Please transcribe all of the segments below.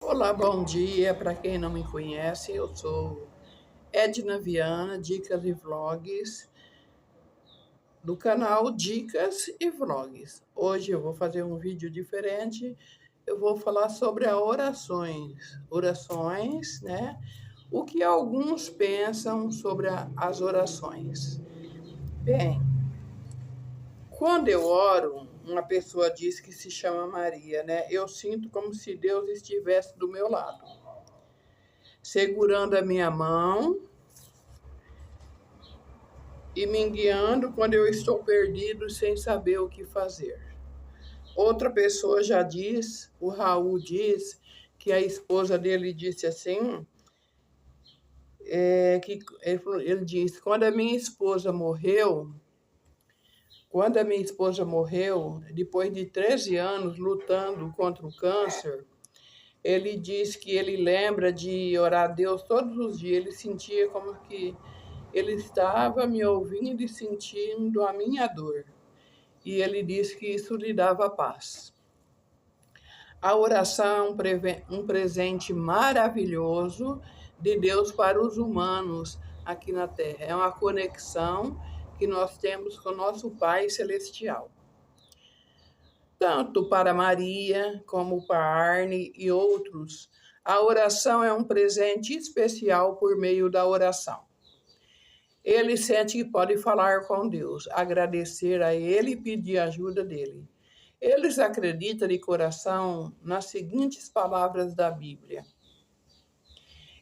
Olá, bom dia. Para quem não me conhece, eu sou Edna Viana, Dicas e Vlogs, do canal Dicas e Vlogs. Hoje eu vou fazer um vídeo diferente. Eu vou falar sobre as orações. Orações, né? O que alguns pensam sobre as orações. Bem, quando eu oro, uma pessoa diz que se chama Maria, né? Eu sinto como se Deus estivesse do meu lado, segurando a minha mão e me guiando quando eu estou perdido sem saber o que fazer. Outra pessoa já diz, o Raul diz, que a esposa dele disse assim, que ele disse, quando a minha esposa morreu, depois de 13 anos lutando contra o câncer, ele diz que ele lembra de orar a Deus todos os dias, ele sentia como que ele estava me ouvindo e sentindo a minha dor. E ele disse que isso lhe dava paz. A oração é um presente maravilhoso de Deus para os humanos aqui na Terra. É uma conexão que nós temos com o nosso Pai Celestial. Tanto para Maria, como para Arne e outros, a oração é um presente especial por meio da oração. Ele sente que pode falar com Deus, agradecer a Ele e pedir ajuda dele. Eles acreditam de coração nas seguintes palavras da Bíblia.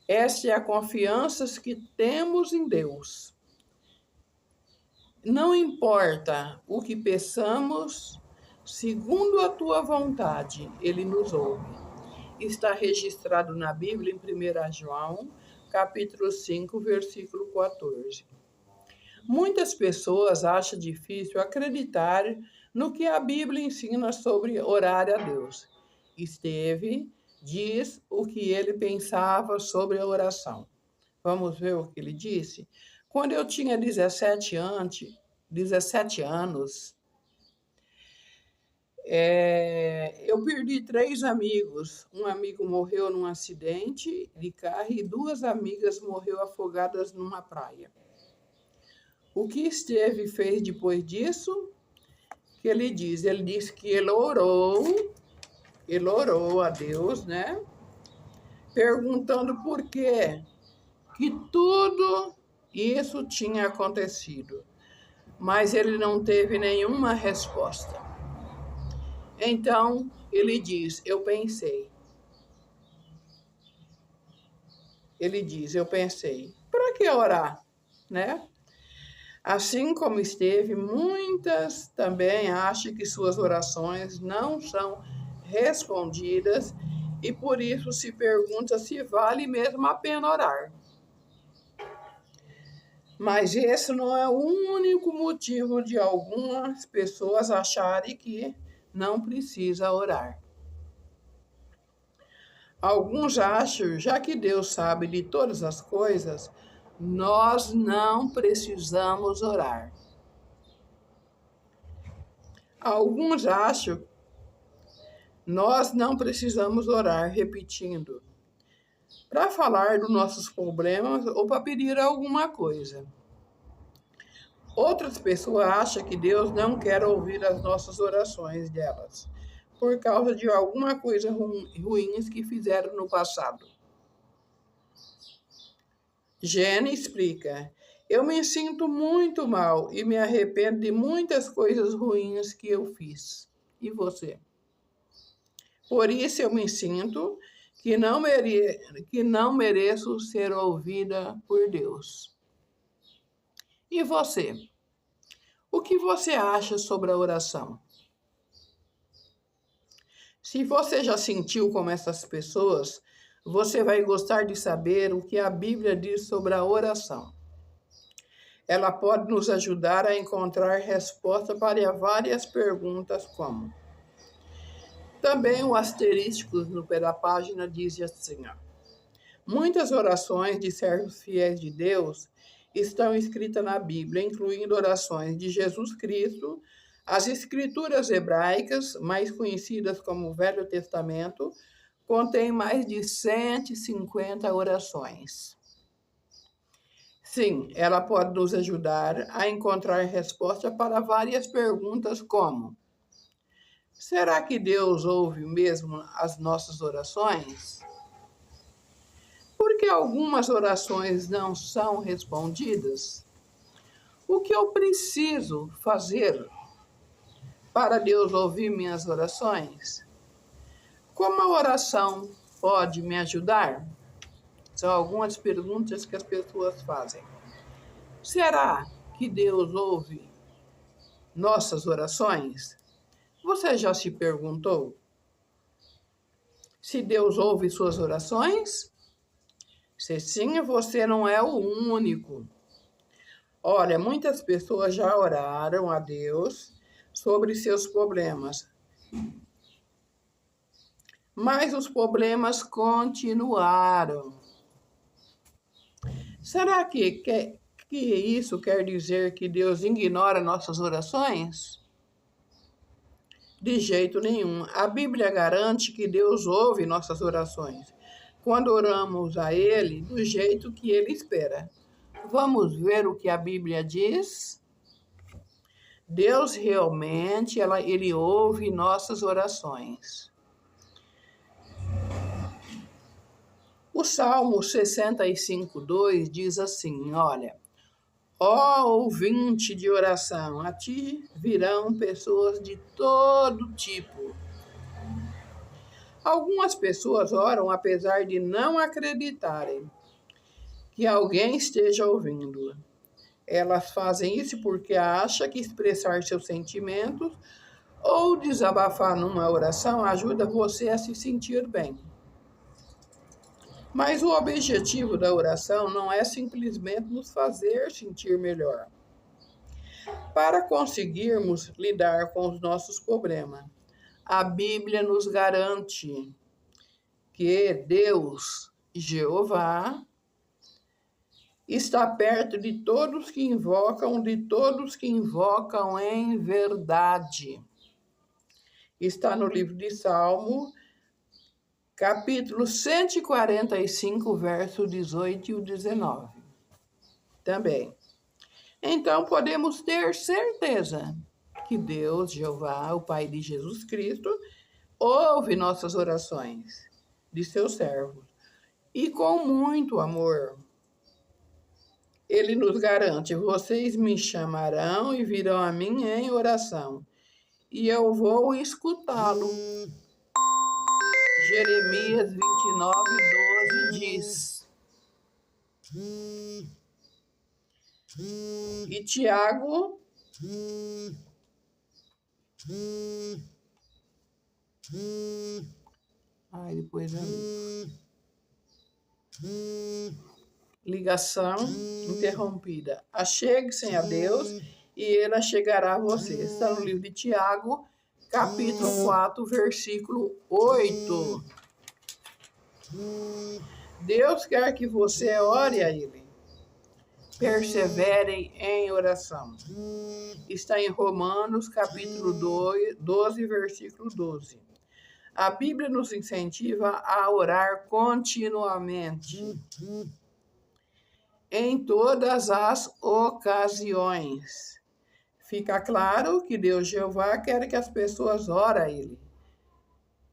Esta é a confiança que temos em Deus. Não importa o que peçamos, segundo a tua vontade, Ele nos ouve. Está registrado na Bíblia em 1 João, capítulo 5, versículo 14. Muitas pessoas acham difícil acreditar no que a Bíblia ensina sobre orar a Deus. Esteve diz o que ele pensava sobre a oração. Vamos ver o que ele disse? Quando eu tinha 17 anos, eu perdi 3 amigos. Um amigo morreu num acidente de carro e 2 amigas morreram afogadas numa praia. O que Esteve fez depois disso? Que ele disse que ele orou a Deus, né? Perguntando por quê que tudo isso tinha acontecido. Mas ele não teve nenhuma resposta. Então, ele diz, eu pensei. Ele diz, eu pensei, para que orar, né? Assim como Esteve, muitas também acham que suas orações não são respondidas e por isso se pergunta se vale mesmo a pena orar. Mas esse não é o único motivo de algumas pessoas acharem que não precisa orar. Alguns acham, já que Deus sabe de todas as coisas, nós não precisamos orar. Alguns acham nós não precisamos orar repetindo para falar dos nossos problemas ou para pedir alguma coisa. Outras pessoas acham que Deus não quer ouvir as nossas orações delas, por causa de alguma coisa ruins que fizeram no passado. Jenny explica, eu me sinto muito mal e me arrependo de muitas coisas ruins que eu fiz. E você? Por isso eu me sinto que não mereço ser ouvida por Deus. E você? O que você acha sobre a oração? Se você já sentiu como essas pessoas, você vai gostar de saber o que a Bíblia diz sobre a oração. Ela pode nos ajudar a encontrar resposta para várias perguntas como... Também o asterístico pela página diz assim, muitas orações de servos fiéis de Deus estão escritas na Bíblia, incluindo orações de Jesus Cristo, as escrituras hebraicas, mais conhecidas como Velho Testamento, contém mais de 150 orações. Sim, ela pode nos ajudar a encontrar resposta para várias perguntas como: será que Deus ouve mesmo as nossas orações? Por que algumas orações não são respondidas? O que eu preciso fazer para Deus ouvir minhas orações? Como a oração pode me ajudar? São algumas perguntas que as pessoas fazem. Será que Deus ouve nossas orações? Você já se perguntou se Deus ouve suas orações? Se sim, você não é o único. Olha, muitas pessoas já oraram a Deus sobre seus problemas, mas os problemas continuaram. Será que isso quer dizer que Deus ignora nossas orações? De jeito nenhum. A Bíblia garante que Deus ouve nossas orações quando oramos a Ele do jeito que Ele espera. Vamos ver o que a Bíblia diz? Deus realmente, Ele ouve nossas orações. O Salmo 65:2 diz assim, olha: ó ouvinte de oração, a ti virão pessoas de todo tipo. Algumas pessoas oram apesar de não acreditarem que alguém esteja ouvindo. Elas fazem isso porque acham que expressar seus sentimentos ou desabafar numa oração ajuda você a se sentir bem. Mas o objetivo da oração não é simplesmente nos fazer sentir melhor. Para conseguirmos lidar com os nossos problemas, a Bíblia nos garante que Deus, Jeová, está perto de todos que invocam em verdade. Está no livro de Salmo, capítulo 145, verso 18 e 19. Também. Então, podemos ter certeza que Deus, Jeová, o Pai de Jesus Cristo, ouve nossas orações de seus servos. E com muito amor, Ele nos garante: vocês me chamarão e virão a mim em oração, e eu vou escutá-lo. Jeremias 29:12 diz. E Tiago depois ligação interrompida. Achegue-se a Deus e Ele chegará a você. Está no livro de Tiago, capítulo 4, versículo 8. Deus quer que você ore a Ele. Perseverem em oração. Está em Romanos, capítulo 12, versículo 12. A Bíblia nos incentiva a orar continuamente, em todas as ocasiões. Fica claro que Deus Jeová quer que as pessoas orem a Ele.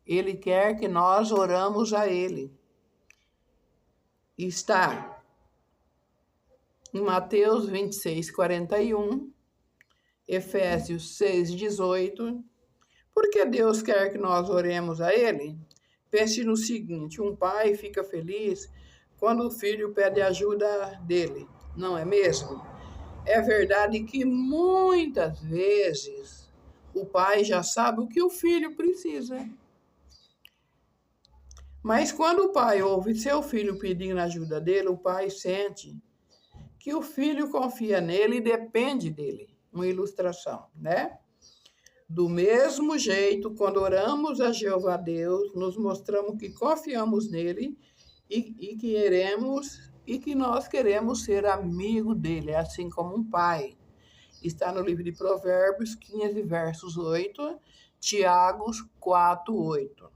Ele quer que nós oramos a Ele. Está em Mateus 26:41, Efésios 6:18. Por que Deus quer que nós oremos a Ele? Pense no seguinte: um pai fica feliz quando o filho pede ajuda dele, não é mesmo? É verdade que muitas vezes o pai já sabe o que o filho precisa. Mas quando o pai ouve seu filho pedindo ajuda dele, o pai sente que o filho confia nele e depende dele. Uma ilustração, né? Do mesmo jeito, quando oramos a Jeová Deus, nos mostramos que confiamos nele e que nós queremos ser amigo dele, assim como um pai. Está no livro de Provérbios 15, versos 8, Tiago 4:8.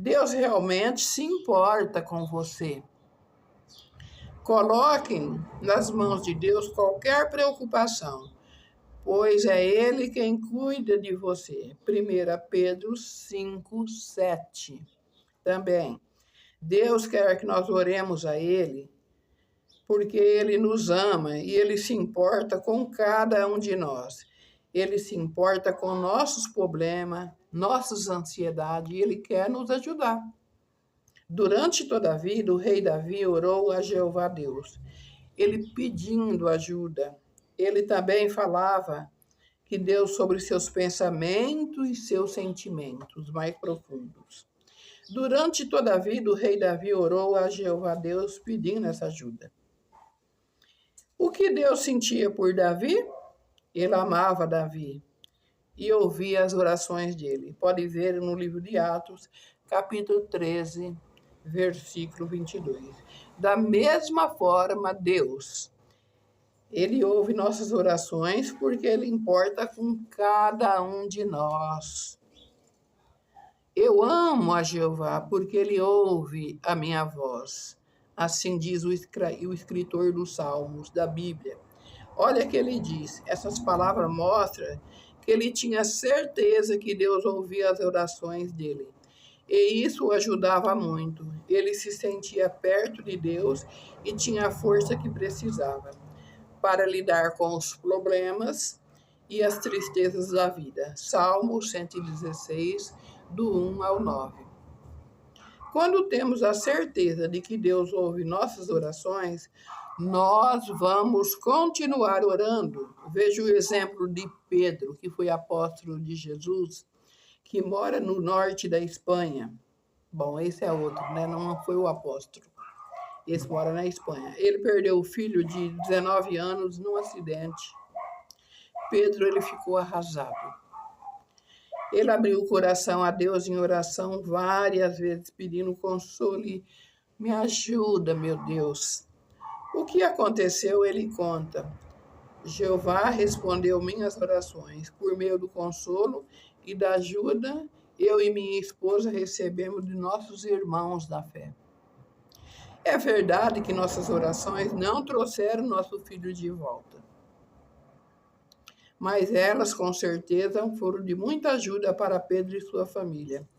Deus realmente se importa com você. Coloquem nas mãos de Deus qualquer preocupação, pois é Ele quem cuida de você. 1 Pedro 5:7. Também, Deus quer que nós oremos a Ele, porque Ele nos ama e Ele se importa com cada um de nós. Ele se importa com nossos problemas, nossas ansiedades, e Ele quer nos ajudar. Durante toda a vida, o rei Davi orou a Jeová Deus, ele pedindo ajuda. Ele também falava que Deus sobre seus pensamentos e seus sentimentos mais profundos. Durante toda a vida, o rei Davi orou a Jeová Deus pedindo essa ajuda. O que Deus sentia por Davi? Ele amava Davi e ouvia as orações dele. Pode ver no livro de Atos, capítulo 13, versículo 22. Da mesma forma, Deus, Ele ouve nossas orações porque Ele importa com cada um de nós. Eu amo a Jeová porque Ele ouve a minha voz. Assim diz o escritor dos Salmos, da Bíblia. Olha que ele diz, essas palavras mostram que ele tinha certeza que Deus ouvia as orações dele. E isso o ajudava muito. Ele se sentia perto de Deus e tinha a força que precisava para lidar com os problemas e as tristezas da vida. Salmo 116, do 1 ao 9. Quando temos a certeza de que Deus ouve nossas orações, nós vamos continuar orando. Veja o exemplo de Pedro, que foi apóstolo de Jesus, que mora no norte da Espanha. Bom, esse é outro, né? Não foi o apóstolo. Esse mora na Espanha. Ele perdeu o filho de 19 anos num acidente. Pedro, ele ficou arrasado. Ele abriu o coração a Deus em oração várias vezes, pedindo consolo e me ajuda, meu Deus. O que aconteceu, ele conta. Jeová respondeu minhas orações por meio do consolo e da ajuda. Eu e minha esposa recebemos de nossos irmãos da fé. É verdade que nossas orações não trouxeram nosso filho de volta, mas elas, com certeza, foram de muita ajuda para Pedro e sua família.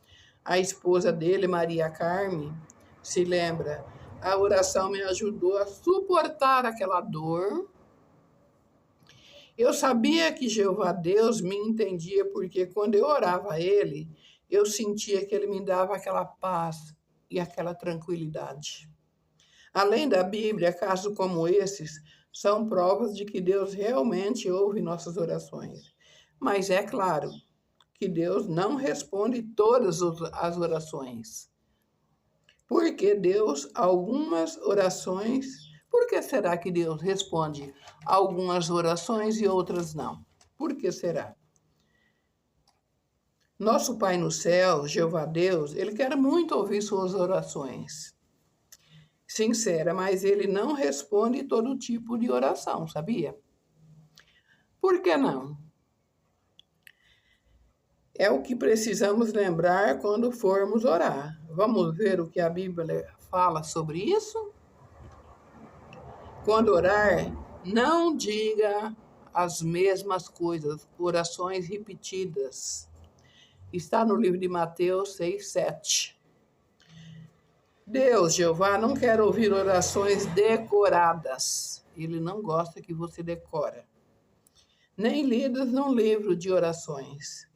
A esposa dele, Maria Carme, se lembra, a oração me ajudou a suportar aquela dor. Eu sabia que Jeová Deus me entendia, porque quando eu orava a Ele, eu sentia que Ele me dava aquela paz e aquela tranquilidade. Além da Bíblia, casos como esses são provas de que Deus realmente ouve nossas orações. Mas é claro que Deus não responde todas as orações. Porque Deus, algumas orações, por que será que Deus responde algumas orações e outras não? Por que será? Nosso Pai no céu, Jeová Deus, Ele quer muito ouvir suas orações. Sincera, mas Ele não responde todo tipo de oração, sabia? Por que não? É o que precisamos lembrar quando formos orar. Vamos ver o que a Bíblia fala sobre isso? Quando orar, não diga as mesmas coisas, orações repetidas. Está no livro de Mateus 6:7. Deus, Jeová, não quer ouvir orações decoradas. Ele não gosta que você decora. Nem lidas num livro de orações.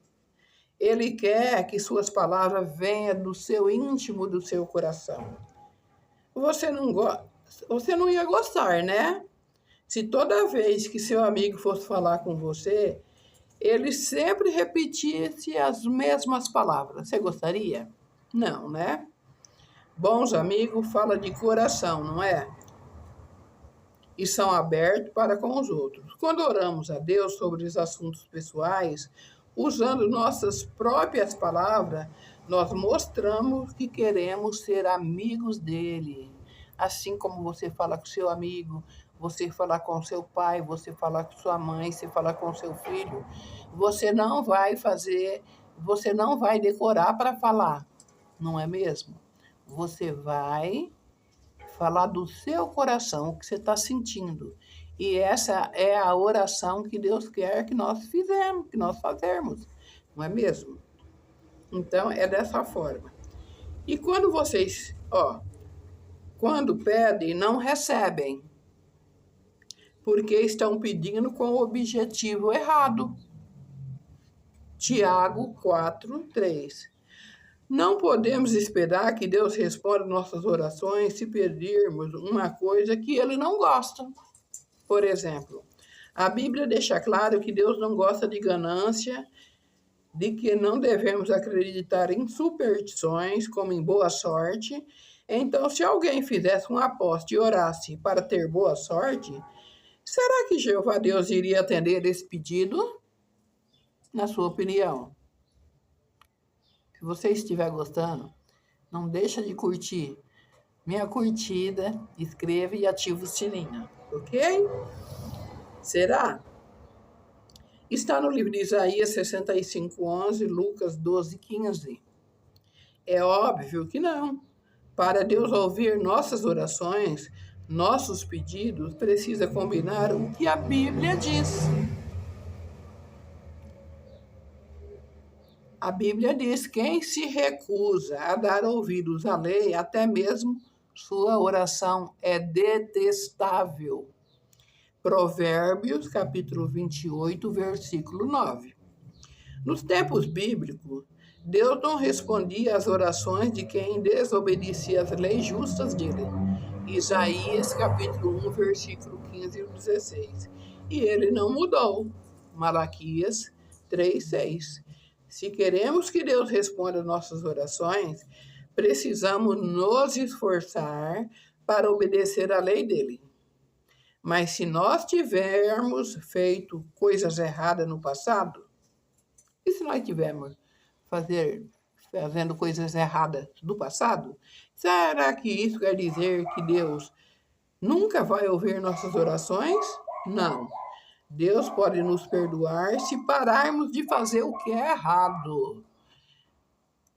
Ele quer que suas palavras venham do seu íntimo, do seu coração. Você não ia gostar, né? Se toda vez que seu amigo fosse falar com você, ele sempre repetisse as mesmas palavras. Você gostaria? Não, né? Bons amigos falam de coração, não é? E são abertos para com os outros. Quando oramos a Deus sobre os assuntos pessoais, usando nossas próprias palavras, nós mostramos que queremos ser amigos dele. Assim como você fala com seu amigo, você falar com seu pai, você falar com sua mãe, você falar com seu filho, você não vai decorar para falar. não é mesmo? Você vai falar do seu coração, o que você está sentindo. E essa é a oração que Deus quer que nós fizemos, que nós fazermos, não é mesmo? Então, é dessa forma. E quando vocês, quando pedem, não recebem, porque estão pedindo com o objetivo errado. Tiago 4:3. Não podemos esperar que Deus responda nossas orações se pedirmos uma coisa que Ele não gosta. Por exemplo, a Bíblia deixa claro que Deus não gosta de ganância, de que não devemos acreditar em superstições, como em boa sorte. Então, se alguém fizesse uma aposta e orasse para ter boa sorte, será que Jeová Deus iria atender esse pedido? Na sua opinião? Se você estiver gostando, não deixa de curtir minha curtida, inscreva e ativa o sininho, ok? Será? Está no livro de Isaías 65:11, Lucas 12:15. É óbvio que não. Para Deus ouvir nossas orações, nossos pedidos, precisa combinar o que a Bíblia diz. A Bíblia diz: quem se recusa a dar ouvidos à lei, até mesmo sua oração é detestável. Provérbios, capítulo 28, versículo 9. Nos tempos bíblicos, Deus não respondia às orações de quem desobedecia às leis justas dele. Isaías, capítulo 1, versículo 15 e 16. E ele não mudou. Malaquias 3:6. Se queremos que Deus responda nossas orações, precisamos nos esforçar para obedecer à lei dele. Mas se nós tivermos feito coisas erradas no passado, e se nós tivermos fazendo coisas erradas do passado, será que isso quer dizer que Deus nunca vai ouvir nossas orações? Não. Deus pode nos perdoar se pararmos de fazer o que é errado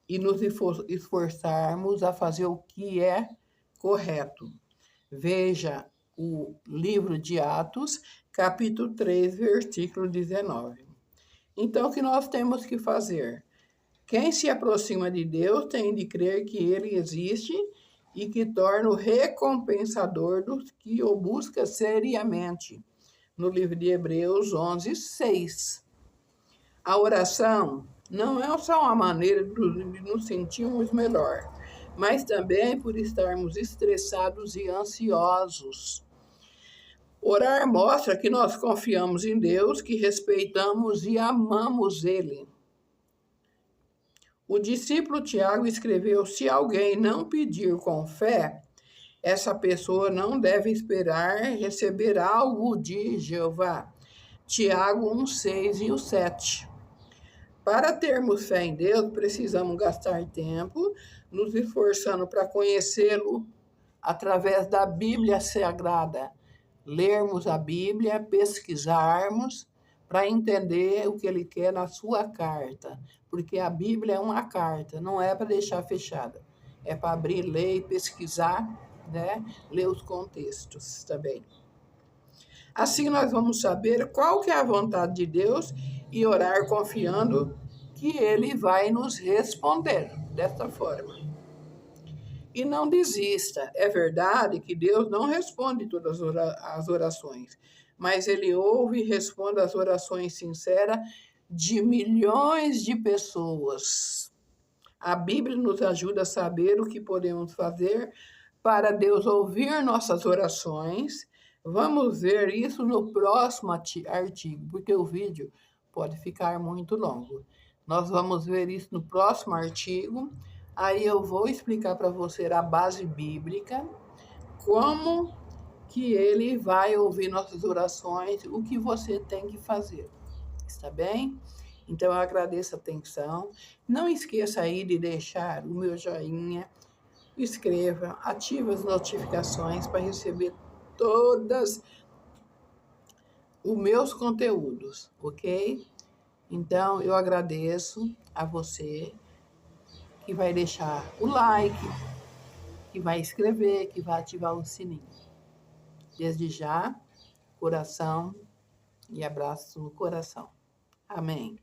e nos esforçarmos a fazer o que é correto. Veja o livro de Atos, capítulo 3, versículo 19. Então, o que nós temos que fazer? Quem se aproxima de Deus tem de crer que Ele existe e que torna o recompensador dos que o busca seriamente. No livro de Hebreus 11:6. A oração não é só uma maneira de nos sentirmos melhor, mas também por estarmos estressados e ansiosos. Orar mostra que nós confiamos em Deus, que respeitamos e amamos Ele. O discípulo Tiago escreveu: se alguém não pedir com fé, essa pessoa não deve esperar receber algo de Jeová. Tiago 1:6 e 7. Para termos fé em Deus, precisamos gastar tempo nos esforçando para conhecê-lo através da Bíblia Sagrada. Lermos a Bíblia, pesquisarmos para entender o que ele quer na sua carta. Porque a Bíblia é uma carta, não é para deixar fechada. É para abrir, ler e pesquisar, né? Ler os contextos também. Assim nós vamos saber qual que é a vontade de Deus e orar confiando que Ele vai nos responder desta forma. E não desista. É verdade que Deus não responde todas as orações, mas Ele ouve e responde as orações sinceras de milhões de pessoas. A Bíblia nos ajuda a saber o que podemos fazer para Deus ouvir nossas orações. Vamos ver isso no próximo artigo, porque o vídeo pode ficar muito longo. Nós vamos ver isso no próximo artigo. Aí eu vou explicar para você a base bíblica, como que ele vai ouvir nossas orações, o que você tem que fazer. Está bem? Então eu agradeço a atenção. Não esqueça aí de deixar o meu joinha, inscreva, ative as notificações para receber todas os meus conteúdos, ok? Então eu agradeço a você que vai deixar o like, que vai inscrever, que vai ativar o sininho. Desde já, coração e abraço no coração. Amém.